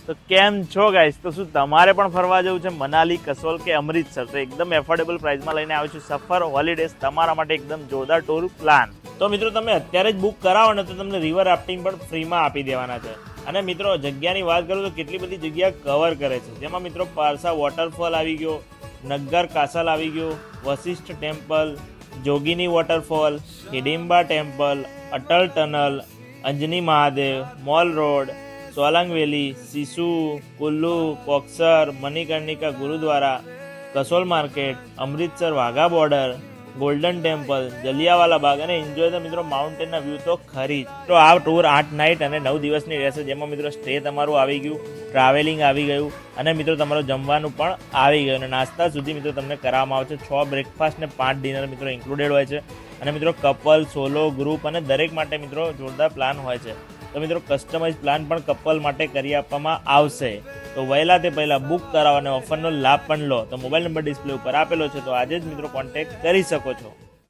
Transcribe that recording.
તો કેમ છો ગાઈસ? તો શું તમારે પણ ફરવા જવું છે મનાલી, કસોલ કે અમૃતસર? તો એકદમ એફોર્ડેબલ પ્રાઇસમાં લઈને આવ્યો છું સફર હોલિડેઝ, તમારા માટે એકદમ જોરદાર ટૂર પ્લાન. તો મિત્રો તમે અત્યારે જ બુક કરાવો ને તો તમને રિવર રાફ્ટિંગ પણ ફ્રીમાં આપી દેવાના છે. અને મિત્રો જગ્યાની વાત કરું તો કેટલી બધી જગ્યા કવર કરે છે, જેમાં મિત્રો પારસા વોટરફોલ આવી ગયો, નગ્ગર કાસલ આવી ગયો, Vashisht Temple, Jogini waterfall, Hidimba Temple, Atal Tunnel, Anjani Mahadev, Mall Road, Solang Valley, Sissu, Kullu, Koksar, Manikarnika gurdwara, Kasol market, Amritsar Wagah border, Golden Temple, Jallianwala Bagh અને એન્જોય ધ મિત્રો માઉન્ટેનના વ્યૂ તો ખરી જ. તો આ ટૂર 8 નાઇટ અને 9 દિવસની રહેશે, જેમાં મિત્રો સ્ટે તમારું આવી ગયું, ટ્રાવેલિંગ આવી ગયું અને મિત્રો તમારું જમવાનું પણ આવી ગયું અને નાસ્તા સુધી મિત્રો તમને કરાવવામાં આવે છે. 6 બ્રેકફાસ્ટ ને 5 ડિનર મિત્રો ઇન્ક્લુડેડ હોય છે. અને મિત્રો કપલ, સોલો, ગ્રુપ અને દરેક માટે મિત્રો જોરદાર પ્લાન હોય છે. તો મિત્રો કસ્ટમાઇઝ પ્લાન પણ કપલ માટે કરી આપવામાં આવશે. તો વહેલા તે પહેલાં બુક કરાવો અને ઓફરનો લાભ પણ લો. તો મોબાઈલ નંબર ડિસ્પ્લે ઉપર આપેલો છે, તો આજે જ મિત્રો કોન્ટેક્ટ કરી શકો છો.